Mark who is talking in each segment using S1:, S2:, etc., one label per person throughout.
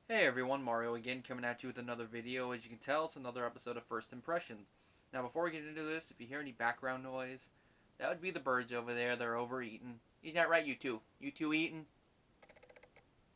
S1: Hey everyone, Mario again, coming at you with another video. As you can tell, it's another episode of First Impressions. Now before we get into this, if you hear any background noise, that would be the birds over there. They're overeating. Is that right, you two? You two eating?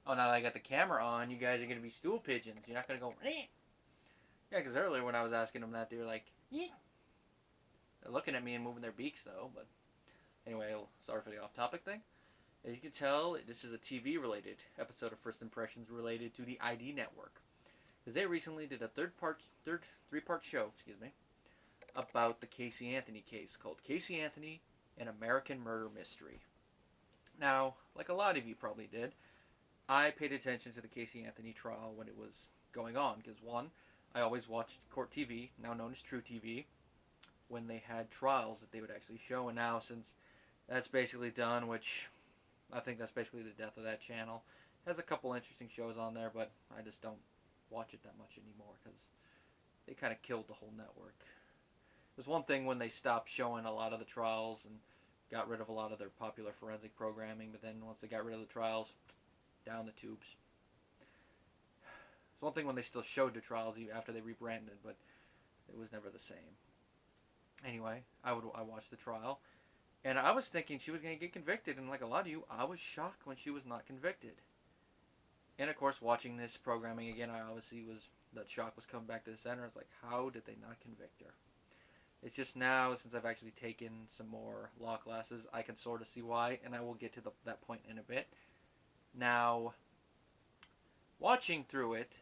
S1: Oh, now that I got the camera on, you guys are going to be stool pigeons. You're not going to go, eh. Yeah, because earlier when I was asking them that, they were like, eh. They're looking at me and moving their beaks though, but anyway, sorry for the off-topic thing. As you can tell, this is a TV-related episode of First Impressions related to the ID Network. Because they recently did a three-part show, about the Casey Anthony case called Casey Anthony, an American Murder Mystery. Now, like a lot of you probably did, I paid attention to the Casey Anthony trial when it was going on because one, I always watched Court TV, now known as True TV, when they had trials that they would actually show, and now since that's basically done, which I think that's basically the death of that channel. It has a couple interesting shows on there, but I just don't watch it that much anymore because they kind of killed the whole network. It was one thing when they stopped showing a lot of the trials and got rid of a lot of their popular forensic programming, but then once they got rid of the trials, down the tubes. It's one thing when they still showed the trials after they rebranded, but it was never the same. Anyway, I watched the trial, and I was thinking she was going to get convicted, and like a lot of you, I was shocked when she was not convicted. And of course, watching this programming again, I obviously was, that shock was coming back to the center. I was like, how did they not convict her? It's just now, since I've actually taken some more law classes, I can sort of see why, and I will get to that point in a bit. Now, watching through it,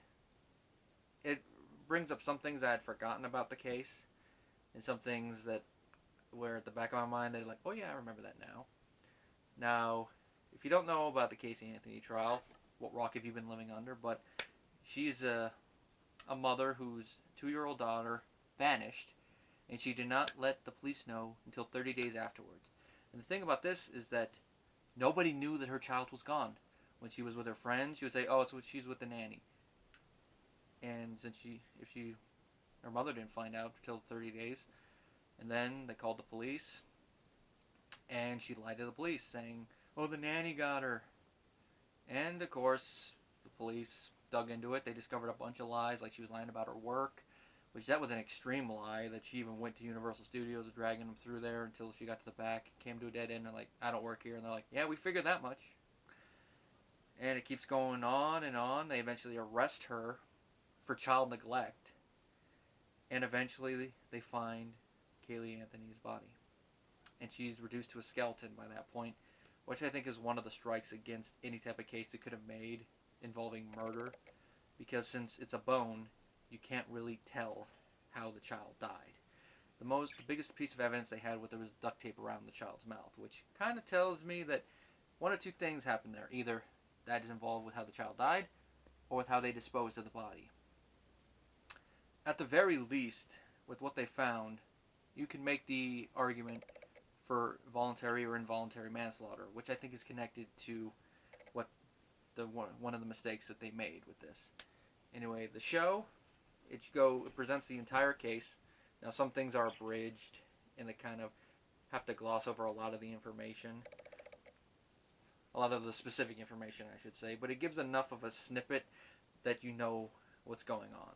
S1: it brings up some things I had forgotten about the case, and some things that were at the back of my mind, they're like, oh yeah, I remember that now. Now, if you don't know about the Casey Anthony trial, what rock have you been living under? But she's a mother whose 2-year-old daughter vanished, and she did not let the police know until 30 days afterwards. And the thing about this is that nobody knew that her child was gone. When she was with her friends, she would say, "Oh, she's with the nanny." And since her mother didn't find out until 30 days, and then they called the police, and she lied to the police, saying, "Oh, the nanny got her." And of course, the police dug into it. They discovered a bunch of lies, like she was lying about her work, which that was an extreme lie, that she even went to Universal Studios, dragging them through there until she got to the back, came to a dead end, and like, "I don't work here." And they're like, "Yeah, we figured that much." And it keeps going on and on. They eventually arrest her for child neglect, and eventually they find Kaylee Anthony's body. And she's reduced to a skeleton by that point, which I think is one of the strikes against any type of case they could have made involving murder, because since it's a bone, you can't really tell how the child died. The biggest piece of evidence they had was there was duct tape around the child's mouth, which kind of tells me that one of two things happened there. Either that is involved with how the child died, or with how they disposed of the body. At the very least, with what they found, you can make the argument for voluntary or involuntary manslaughter, which I think is connected to what one of the mistakes that they made with this. Anyway, the show, it presents the entire case. Now, some things are abridged, and they kind of have to gloss over a lot of the information, a lot of the specific information, I should say, but it gives enough of a snippet that you know what's going on.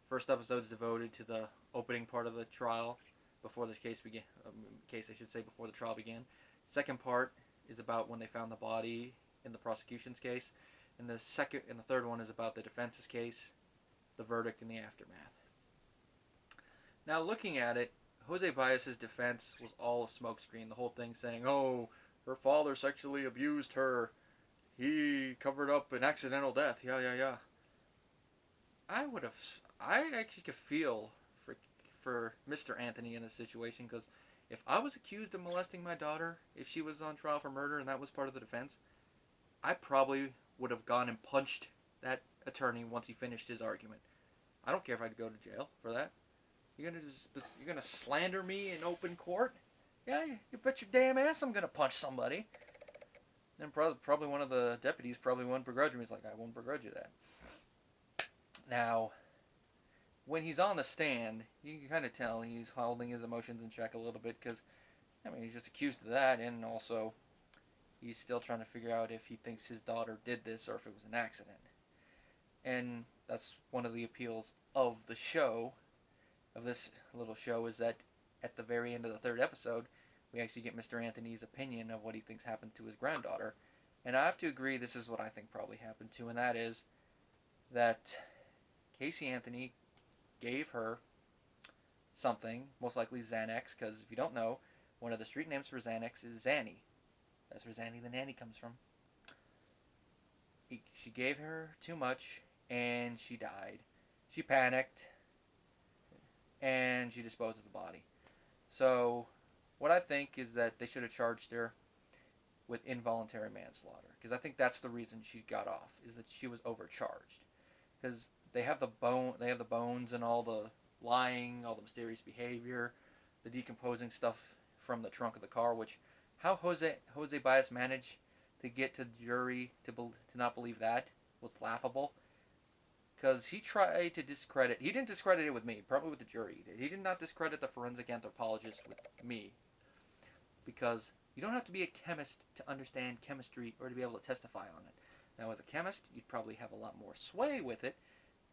S1: First episode is devoted to the opening part of the trial, before the case began. Before the trial began. Second part is about when they found the body in the prosecution's case, and the third one is about the defense's case, the verdict, and the aftermath. Now, looking at it, Jose Baez's defense was all a smokescreen. The whole thing saying, "Oh, her father sexually abused her. He covered up an accidental death." Yeah. I actually could feel for Mr. Anthony in this situation, because if I was accused of molesting my daughter, if she was on trial for murder and that was part of the defense, I probably would have gone and punched that attorney once he finished his argument. I don't care if I'd go to jail for that. You're gonna slander me in open court? Yeah, you bet your damn ass I'm gonna punch somebody. Then probably one of the deputies probably wouldn't begrudge me. He's like, "I won't begrudge you that." Now, when he's on the stand, you can kind of tell he's holding his emotions in check a little bit, because, I mean, he's just accused of that, and also he's still trying to figure out if he thinks his daughter did this or if it was an accident. And that's one of the appeals of the show, of this little show, is that at the very end of the third episode, we actually get Mr. Anthony's opinion of what he thinks happened to his granddaughter. And I have to agree, this is what I think probably happened to, and that is that Casey Anthony gave her something, most likely Xanax, because if you don't know, one of the street names for Xanax is Zanny. That's where Zanny the nanny comes from. She gave her too much, and she died. She panicked, and she disposed of the body. So, what I think is that they should have charged her with involuntary manslaughter, because I think that's the reason she got off, is that she was overcharged. Because they have the bones and all the lying, all the mysterious behavior, the decomposing stuff from the trunk of the car. Which, how Jose Baez managed to get to the jury to not believe that was laughable. Because he tried to discredit. He didn't discredit it with me. Probably with the jury. He did not discredit the forensic anthropologist with me. Because you don't have to be a chemist to understand chemistry or to be able to testify on it. Now, as a chemist, you'd probably have a lot more sway with it.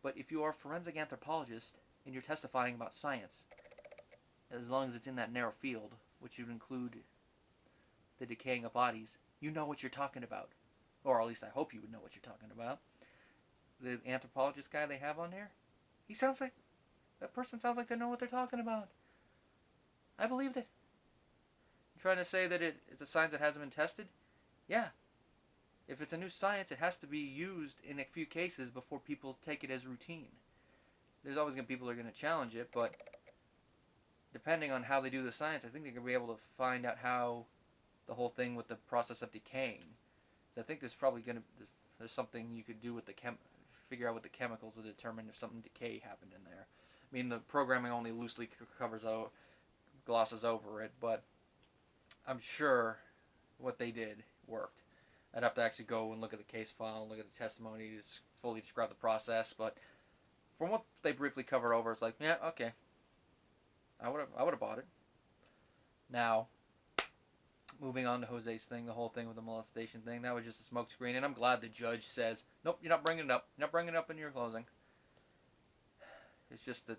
S1: But if you are a forensic anthropologist and you're testifying about science, as long as it's in that narrow field, which would include the decaying of bodies, you know what you're talking about. Or at least I hope you would know what you're talking about. The anthropologist guy they have on there, that person sounds like they know what they're talking about. I believed it. You're trying to say that it's a science that hasn't been tested? Yeah. If it's a new science, it has to be used in a few cases before people take it as routine. There's always going to be people who are going to challenge it, but depending on how they do the science, I think they're going to be able to find out how the whole thing with the process of decaying. So I think there's probably going to there's something you could do with figure out with the chemicals to determine if something decay happened in there. I mean, the programming only loosely glosses over it, but I'm sure what they did worked. I'd have to actually go and look at the case file, look at the testimony to fully describe the process, but from what they briefly covered over, it's like, yeah, okay, I would have bought it. Now, moving on to Jose's thing, the whole thing with the molestation thing, that was just a smokescreen, and I'm glad the judge says, nope, you're not bringing it up. You're not bringing it up in your closing. It's just the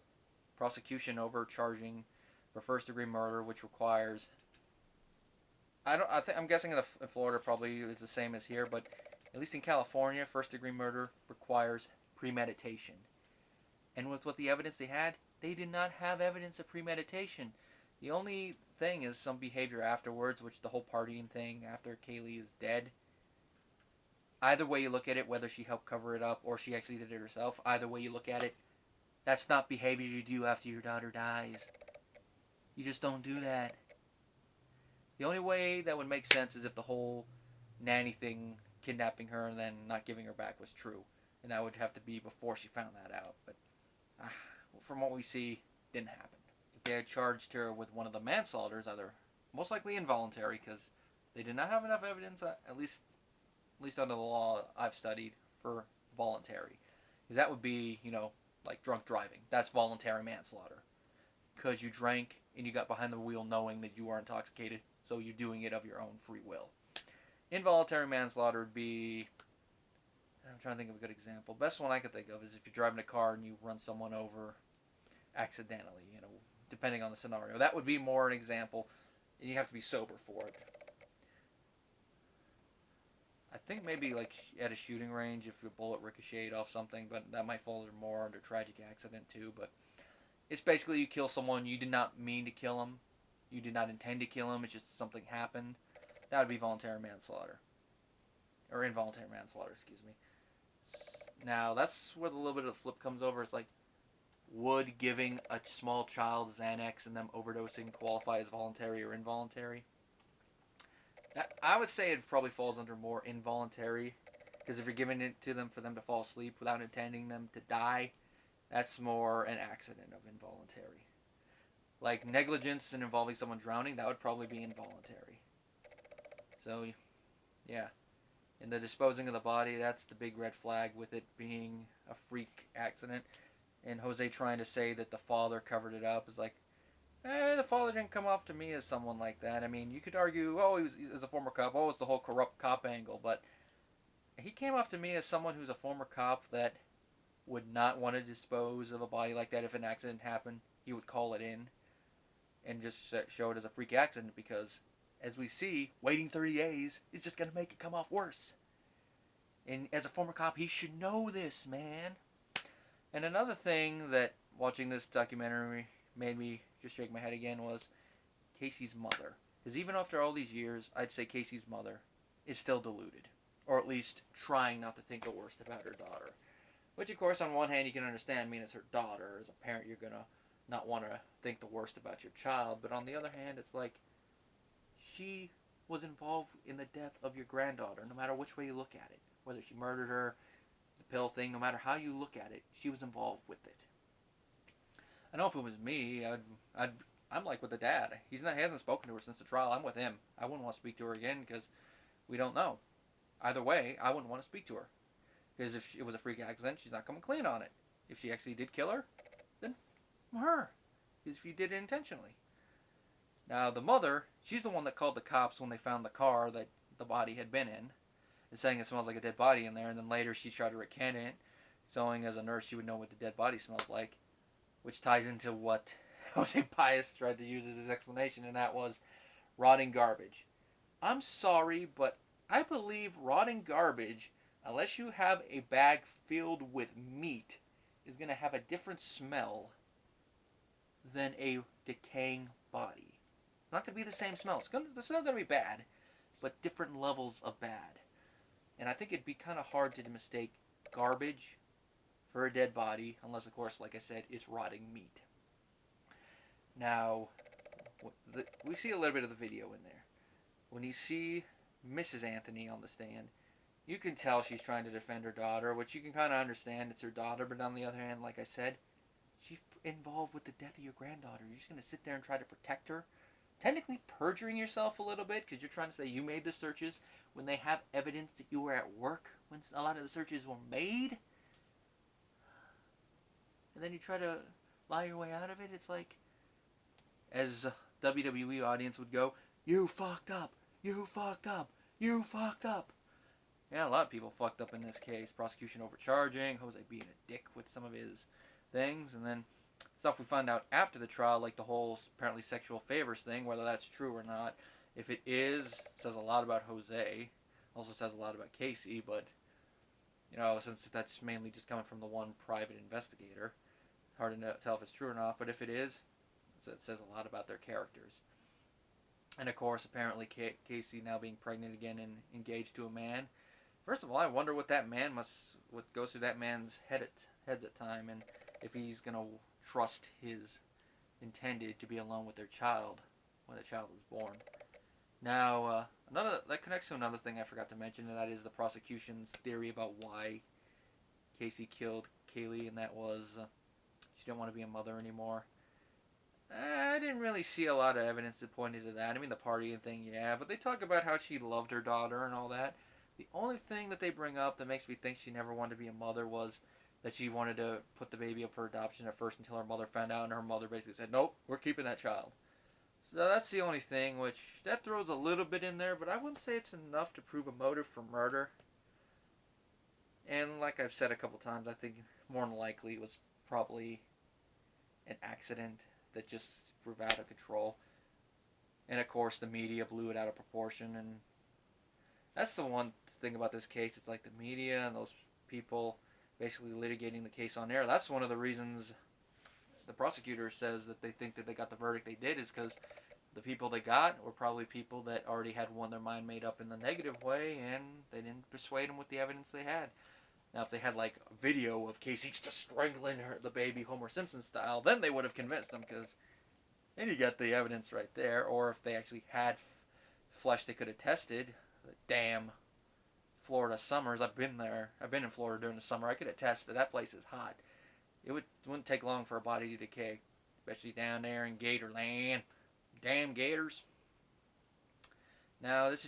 S1: prosecution overcharging for first-degree murder, which requires... I'm guessing in Florida probably is the same as here, but at least in California, first-degree murder requires premeditation. And with what the evidence they had, they did not have evidence of premeditation. The only thing is some behavior afterwards, which the whole partying thing after Kaylee is dead. Either way you look at it, whether she helped cover it up or she actually did it herself, either way you look at it, that's not behavior you do after your daughter dies. You just don't do that. The only way that would make sense is if the whole nanny thing, kidnapping her and then not giving her back, was true. And that would have to be before she found that out. But from what we see, didn't happen. If they had charged her with one of the manslaughters, either most likely involuntary, because they did not have enough evidence, at least under the law I've studied, for voluntary. Because that would be, like drunk driving. That's voluntary manslaughter. Because you drank and you got behind the wheel knowing that you were intoxicated, so you're doing it of your own free will. Involuntary manslaughter would be... I'm trying to think of a good example. Best one I could think of is if you're driving a car and you run someone over accidentally, depending on the scenario. That would be more an example, and you have to be sober for it. I think maybe like at a shooting range if your bullet ricocheted off something, but that might fall more under tragic accident too. But it's basically you kill someone, you did not mean to kill them, you did not intend to kill them, it's just something happened. That would be voluntary manslaughter. Or involuntary manslaughter, excuse me. Now, that's where the little bit of the flip comes over. It's like, would giving a small child Xanax and them overdosing qualify as voluntary or involuntary? I would say it probably falls under more involuntary, because if you're giving it to them for them to fall asleep without intending them to die, that's more an accident of involuntary. Like negligence and involving someone drowning, that would probably be involuntary. So, yeah. And the disposing of the body, that's the big red flag with it being a freak accident. And Jose trying to say that the father covered it up is like, the father didn't come off to me as someone like that. I mean, you could argue, he's a former cop. It's the whole corrupt cop angle. But he came off to me as someone who's a former cop that would not want to dispose of a body like that if an accident happened. He would call it in and just show it as a freak accident because, as we see, waiting 30 days is just going to make it come off worse. And as a former cop, he should know this, man. And another thing that watching this documentary made me just shake my head again was Casey's mother. Because even after all these years, I'd say Casey's mother is still deluded. Or at least trying not to think the worst about her daughter. Which, of course, on one hand, you can understand. I mean, it's her daughter. As a parent, you're going to not want to think the worst about your child. But on the other hand, it's like she was involved in the death of your granddaughter, no matter which way you look at it. Whether she murdered her, the pill thing, no matter how you look at it, she was involved with it. I know if it was me, I'm like with the dad. He hasn't spoken to her since the trial. I'm with him. I wouldn't want to speak to her again because we don't know. Either way, I wouldn't want to speak to her. Because if it was a freak accident, she's not coming clean on it. If she actually did kill her, then her. If she did it intentionally. Now, the mother, she's the one that called the cops when they found the car that the body had been in. And saying it smells like a dead body in there. And then later she tried to recant it. Showing as a nurse she would know what the dead body smells like. Which ties into what Jose Pius tried to use as his explanation. And that was rotting garbage. I'm sorry, but I believe rotting garbage, unless you have a bag filled with meat, is going to have a different smell than a decaying body. It's not going to be the same smell. It's still going to be bad, but different levels of bad. And I think it'd be kind of hard to mistake garbage for a dead body, unless, of course, like I said, it's rotting meat. Now, we see a little bit of the video in there. When you see Mrs. Anthony on the stand, you can tell she's trying to defend her daughter, which you can kind of understand. It's her daughter, but on the other hand, like I said, she's involved with the death of your granddaughter. You're just going to sit there and try to protect her? Technically perjuring yourself a little bit because you're trying to say you made the searches when they have evidence that you were at work when a lot of the searches were made? And then you try to lie your way out of it? It's like, as a WWE audience would go, you fucked up, you fucked up, you fucked up. Yeah, a lot of people fucked up in this case. Prosecution overcharging, Jose being a dick with some of his things, and then stuff we found out after the trial, like the whole apparently sexual favors thing, whether that's true or not. If it is, it says a lot about Jose. Also says a lot about Casey, but, you know, since that's mainly just coming from the one private investigator, hard to tell if it's true or not, but if it is, it says a lot about their characters. And of course, apparently Casey now being pregnant again and engaged to a man. First of all, I wonder what what goes through that man's heads at time, and if he's gonna trust his intended to be alone with their child when the child is born. Now, that connects to another thing I forgot to mention, and that is the prosecution's theory about why Casey killed Kaylee, and that was she didn't want to be a mother anymore. I didn't really see a lot of evidence that pointed to that. I mean, the partying thing, yeah, but they talk about how she loved her daughter and all that. The only thing that they bring up that makes me think she never wanted to be a mother was that she wanted to put the baby up for adoption at first until her mother found out, and her mother basically said, nope, we're keeping that child. So that's the only thing, which that throws a little bit in there, but I wouldn't say it's enough to prove a motive for murder. And like I've said a couple times, I think more than likely it was probably an accident that just grew out of control. And of course the media blew it out of proportion, and that's the one thing about this case. It's like the media and those people basically litigating the case on air. That's one of the reasons the prosecutor says that they think that they got the verdict they did, is because the people they got were probably people that already had their mind made up in the negative way, and they didn't persuade them with the evidence they had. Now, if they had like a video of Casey just strangling the baby Homer Simpson style, then they would have convinced them, because then you got the evidence right there. Or if they actually had flesh they could have tested. Damn Florida summers, I've been there. I've been in Florida during the summer. I could attest that place is hot. It wouldn't take long for a body to decay, especially down there in Gatorland. Damn gators. Now, this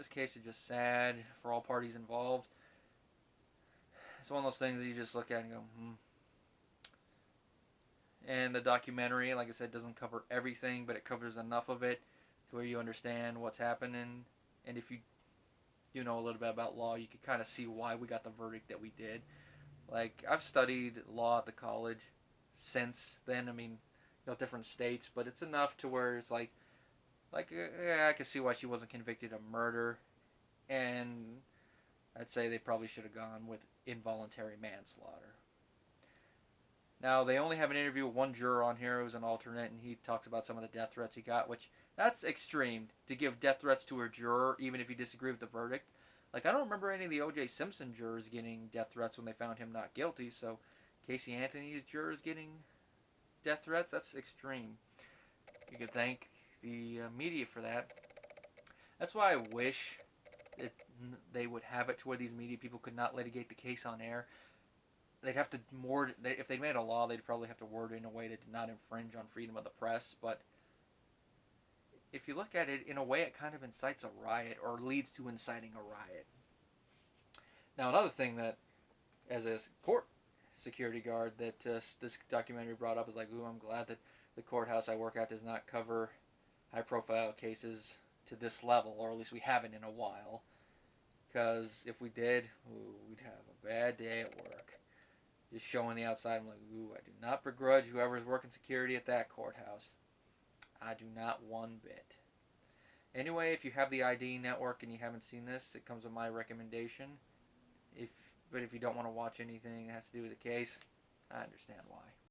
S1: case is just sad for all parties involved. It's one of those things that you just look at and go, And the documentary, like I said, doesn't cover everything, but it covers enough of it to where you understand what's happening. And if you do know a little bit about law, you can kind of see why we got the verdict that we did. Like, I've studied law at the college since then. I mean, different states, but it's enough to where it's yeah, I can see why she wasn't convicted of murder, and I'd say they probably should have gone with involuntary manslaughter. Now, they only have an interview with one juror on here who's an alternate, and he talks about some of the death threats he got, which that's extreme to give death threats to a juror, even if you disagree with the verdict. Like, I don't remember any of the O.J. Simpson jurors getting death threats when they found him not guilty, so Casey Anthony's jurors getting death threats, that's extreme. You could thank the media for that. That's why I wish it, they would have it to where these media people could not litigate the case on air. They'd have to more if they made a law, they'd probably have to word it in a way that did not infringe on freedom of the press. But if you look at it in a way, it kind of incites a riot or leads to inciting a riot. Now, another thing that, as a court security guard, that this documentary brought up is like, ooh, I'm glad that the courthouse I work at does not cover high-profile cases to this level, or at least we haven't in a while. Because if we did, ooh, we'd have a bad day at work. Just showing the outside, I'm like, ooh, I do not begrudge whoever's working security at that courthouse. I do not one bit. Anyway, if you have the ID network and you haven't seen this, it comes with my recommendation. But if you don't want to watch anything that has to do with the case, I understand why.